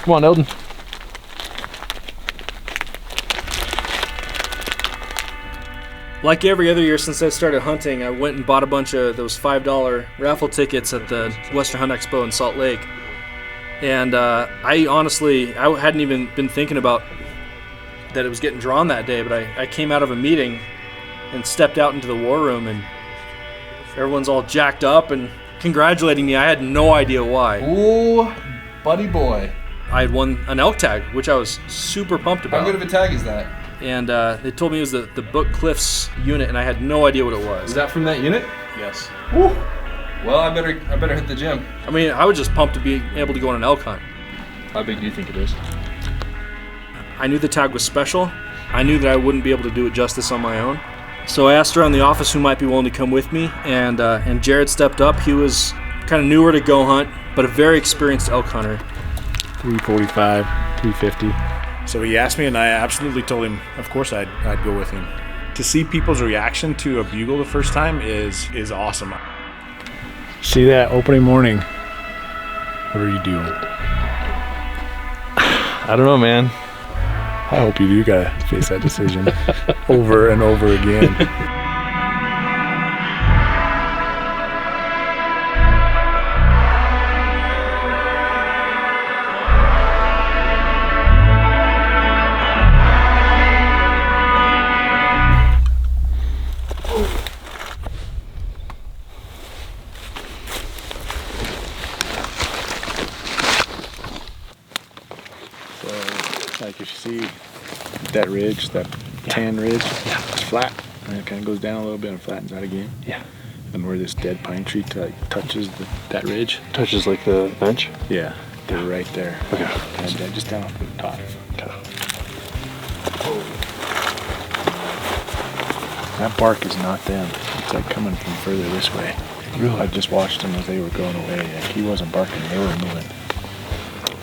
Come on, Eldon. Like every other year since I started hunting, I went and bought a bunch of those $5 raffle tickets at the Western Hunt Expo in Salt Lake. And I honestly hadn't even been thinking about that it was getting drawn that day, but I came out of a meeting and stepped out into the war room, and everyone's all jacked up and congratulating me. I had no idea why. Ooh, buddy boy. I had won an elk tag, which I was super pumped about. How good of a tag is that? And they told me it was the Book Cliffs unit, and I had no idea what it was. Is that from that unit? Yes. Woo. Well, I better hit the gym. I mean, I was just pumped to be able to go on an elk hunt. How big do you think it is? I knew the tag was special. I knew that I wouldn't be able to do it justice on my own. So I asked around the office who might be willing to come with me, and Jared stepped up. He was kind of newer to goHUNT, but a very experienced elk hunter. 345, 350. So he asked me, and I absolutely told him, of course I'd go with him. To see people's reaction to a bugle the first time is awesome. See that opening morning? What are you doing? I don't know, man. I hope you do gotta face that decision over and over again. Like if you see that ridge, that tan ridge, it's flat, and it kind of goes down a little bit and flattens out again. Yeah. And where this dead pine tree touches that ridge. Touches like the bench? Yeah, they're right there. Okay. And just down off the top. Okay. That bark is not them. It's like coming from further this way. Really? I just watched them as they were going away. Like he wasn't barking, they were moving.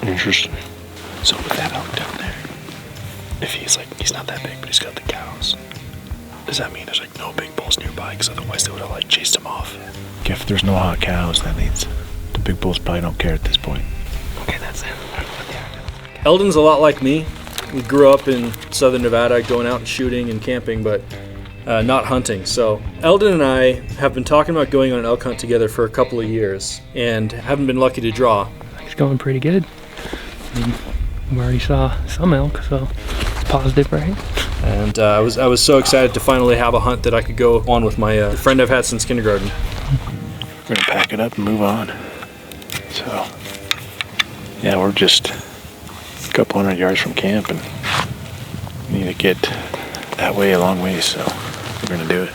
Interesting. So with that elk down there, if he's not that big, but he's got the cows, does that mean there's like no big bulls nearby? Because otherwise they would have like chased him off. If there's no hot cows, that means the big bulls probably don't care at this point. Okay, that's it. Eldon's a lot like me. We grew up in southern Nevada, going out and shooting and camping, but not hunting. So Eldon and I have been talking about going on an elk hunt together for a couple of years and haven't been lucky to draw. It's going pretty good. We already saw some elk, so it's positive, right? And I was so excited to finally have a hunt that I could go on with my friend I've had since kindergarten. We're gonna pack it up and move on. So, yeah, we're just a couple hundred yards from camp and we need to get that way a long way, so we're gonna do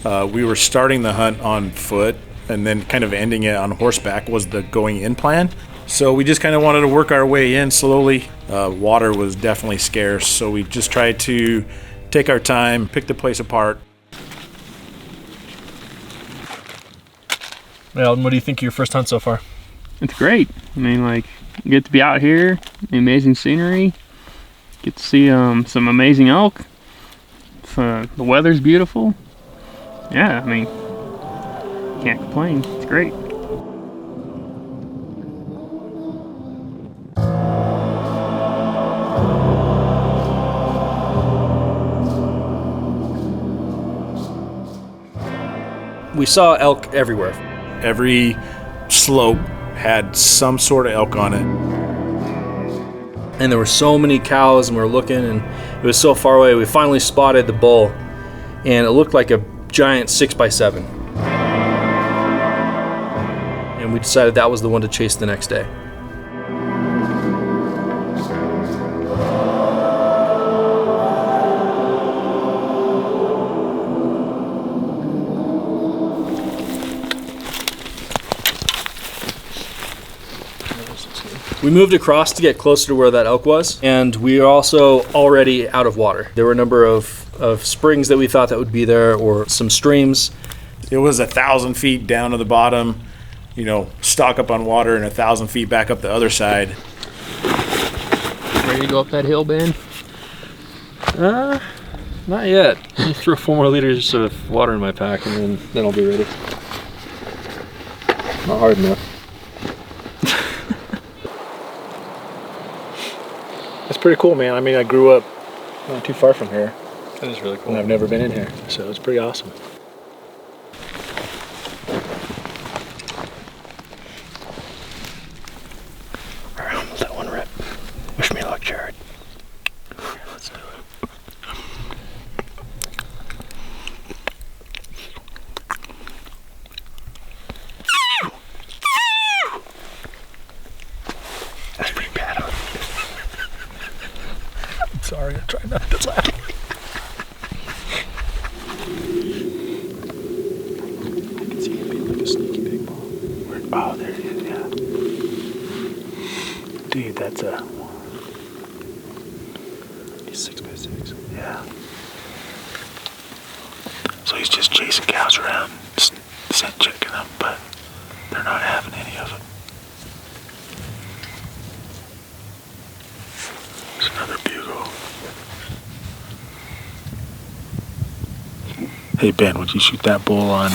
it. We were starting the hunt on foot, and then kind of ending it on horseback was the going in plan. So we just kind of wanted to work our way in slowly. Water was definitely scarce, so we just tried to take our time, pick the place apart. Eldon, what do you think of your first hunt so far? It's great. I mean, like, you get to be out here, amazing scenery, get to see some amazing elk. The weather's beautiful. Yeah, I mean, can't complain. It's great. We saw elk everywhere. Every slope had some sort of elk on it. And there were so many cows, and we were looking, and it was so far away. We finally spotted the bull, and it looked like a giant 6x7. And we decided that was the one to chase the next day. We moved across to get closer to where that elk was, and we are also already out of water. There were a number of springs that we thought that would be there, or some streams. It was 1,000 feet down to the bottom, you know, stock up on water, and 1,000 feet back up the other side. Ready to go up that hill, Ben? Not yet. I'll throw 4 more liters of water in my pack, and then I'll be ready. Not hard enough. pretty cool, man. I mean, I grew up not too far from here, That is really cool. and I've never been in here, so it's pretty awesome. All right, I'm gonna let one rip. Wish me luck, Jared. Let's do it. That's pretty bad, huh? I'm sorry, I tried not to laugh. I can see him being like a sneaky big ball. Oh, there it is, yeah. Dude, that's a... He's 6x6. Yeah. So he's just chasing cows around, scent checking them, but they're not having any of it. There's another bugle. Hey Ben, would you shoot that bull on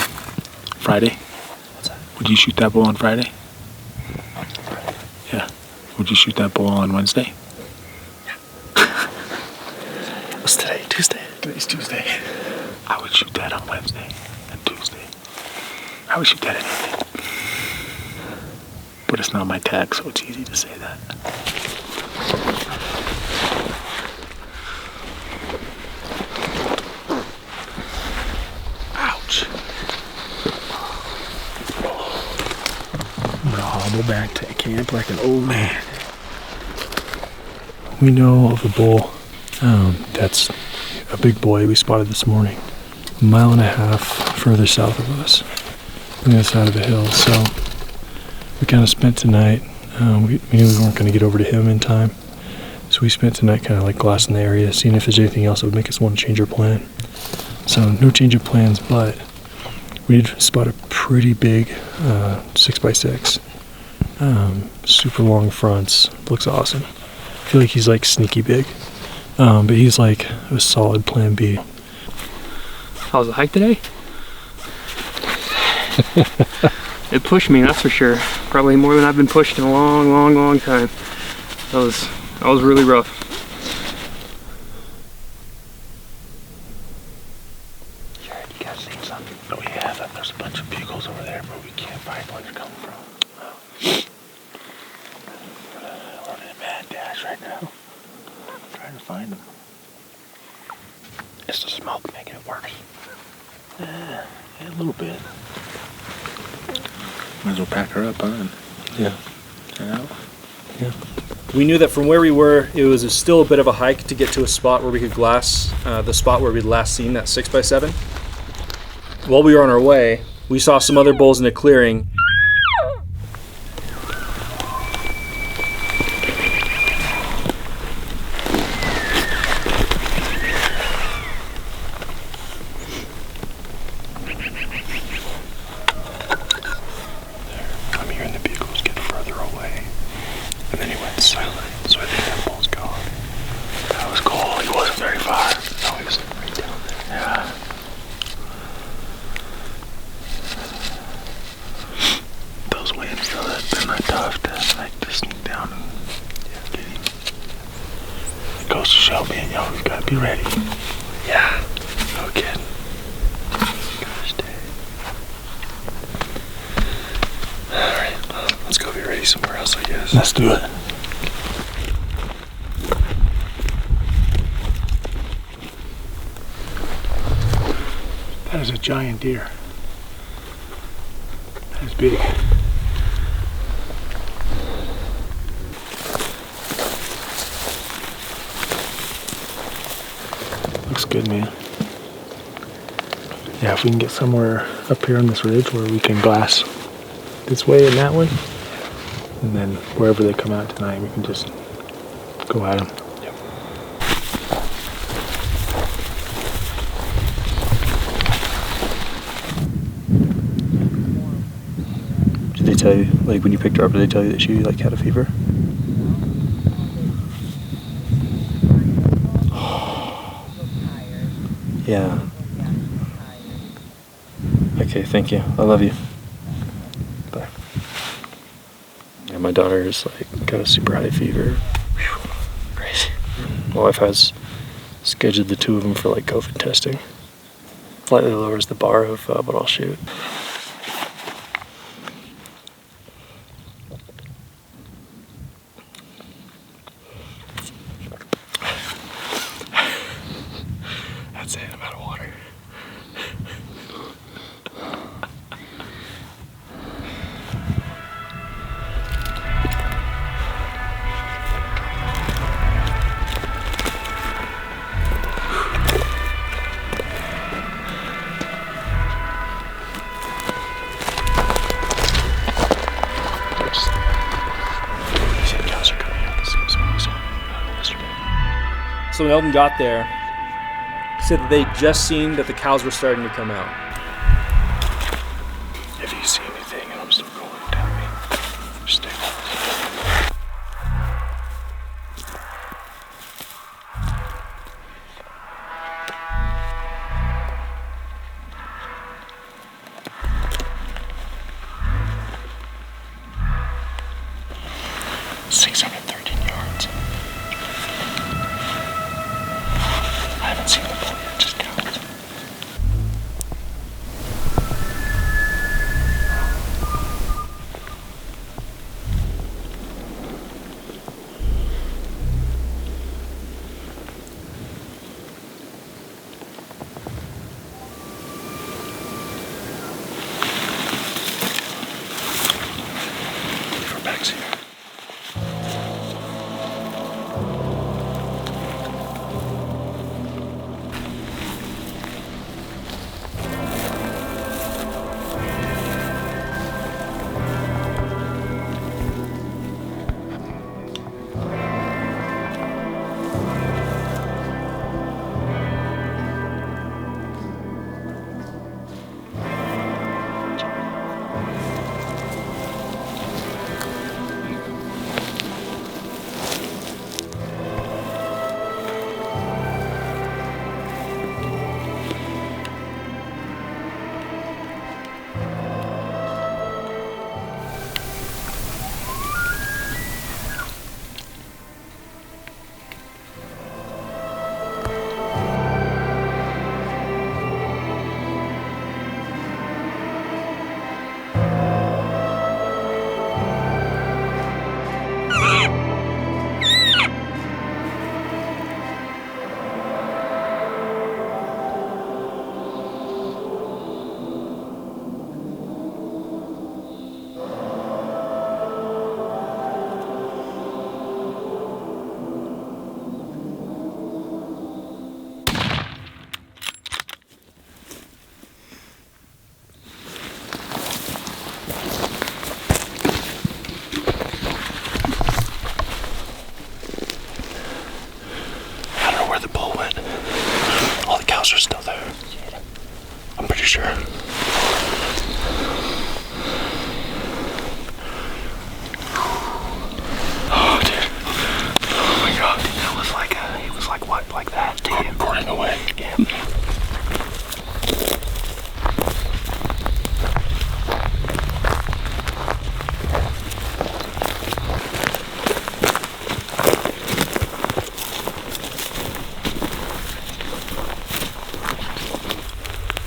Friday? What's that? Would you shoot that bull on Friday? Yeah. Would you shoot that bull on Wednesday? What's today? Tuesday? Today's Tuesday. I would shoot that on Wednesday and Tuesday. I would shoot that anything. But it's not my tag, so it's easy to say that. Ouch. I'm gonna hobble back to camp like an old man. We know of a bull. That's a big boy we spotted this morning, 1.5 miles further south of us, on the other side of the hill. So we kind of spent tonight. We knew we weren't going to get over to him in time, so we spent tonight kind of like glassing the area, seeing if there's anything else that would make us want to change our plan. So no change of plans, but we did spot a pretty big 6x6, super long fronts. Looks awesome. I feel like he's like sneaky big. But he's like a solid plan B. How was the hike today? It pushed me, that's for sure. Probably more than I've been pushed in a long, long, long time. That was really rough. Jared, you guys seen something? Oh yeah, there's a bunch of bugles over there, but we can't find where they're coming from. We're in a mad dash right now. Trying to find them. It's the smoke making it worse. Yeah, a little bit. Might as well pack her up, huh? Yeah. Head out. We knew that from where we were, it was still a bit of a hike to get to a spot where we could glass the spot where we'd last seen that 6x7. While we were on our way, we saw some other bulls in a clearing. I'm hearing the bugles get further away. And then he went silent, so I think that bull's gone. That was cool. He wasn't very far. No, he was right down there. Yeah. Those winds, though, they're not tough to sneak down and get him. It goes to show me, we've got to be ready. Yeah. No kidding. Gosh dang. Alright, let's go be ready somewhere else, I guess. Let's do it. That is a giant deer. That is big. Looks good, man. Yeah, if we can get somewhere up here on this ridge where we can glass this way and that way, and then wherever they come out tonight, we can just go at them. Did they tell you, like when you picked her up, did they tell you that she like had a fever? Yeah. Okay, thank you. I love you. Bye. Yeah, my daughter is like got a super high fever. Whew, crazy. My wife has scheduled the 2 of them for like COVID testing. Slightly lowers the bar of what I'll shoot. That's it, I'm out of water. So when Eldon got there, he said that they'd just seen that the cows were starting to come out. If you see anything and I'm still going, tell me. Just stay close. I haven't seen the bull yet, just counts. Leave our bags here. Are still there. I'm pretty sure. Oh, dude. Oh my God. That was like he was like what? Like that? Running away. Yeah.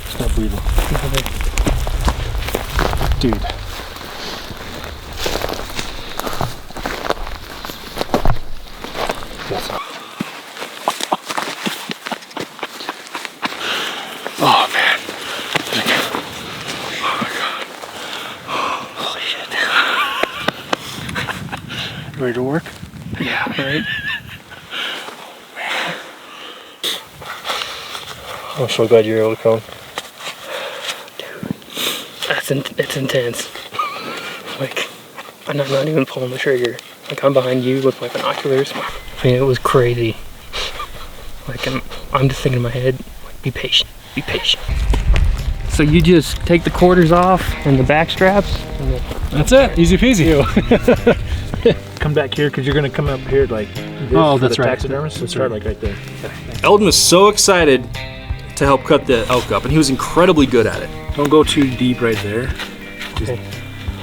Stop breathing. Dude. That's not. Oh man. Oh my God. Holy shit. Ready to work? Yeah, right. I'm so glad you're able to come. It's intense. Like, I'm not even pulling the trigger. Like, I'm behind you with my binoculars. I mean, it was crazy. Like, I'm just thinking in my head, like, be patient, be patient. So you just take the quarters off and the back straps? That's it. Easy peasy. Come back here because you're going to come up here like this. Oh, that's the right. Taxidermist. So start like right there. Eldon was so excited to help cut the elk up, and he was incredibly good at it. Don't go too deep right there. Okay.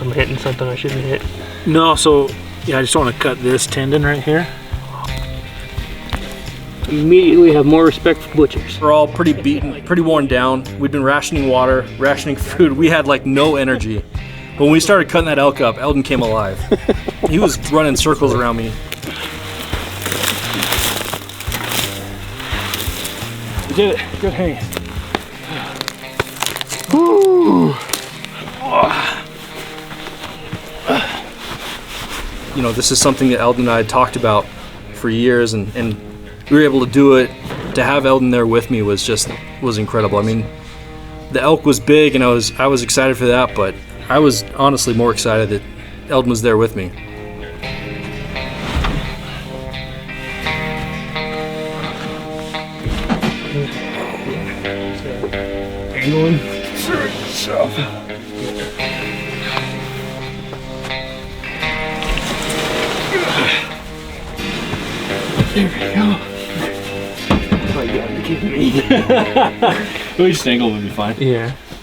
I'm hitting something I shouldn't hit. No, so yeah, I just want to cut this tendon right here. you immediately have more respect for butchers. We're all pretty beaten, pretty worn down. We'd been rationing water, rationing food. We had like no energy. But when we started cutting that elk up, Eldon came alive. He was running circles around me. We did it. Good hang. You know, this is something that Eldon and I had talked about for years, and we were able to do it. To have Eldon there with me was incredible. I mean, the elk was big, and I was excited for that, but I was honestly more excited that Eldon was there with me. Angling. There we go. Oh, you gotta be kidding me. We just angle would be fine. Yeah.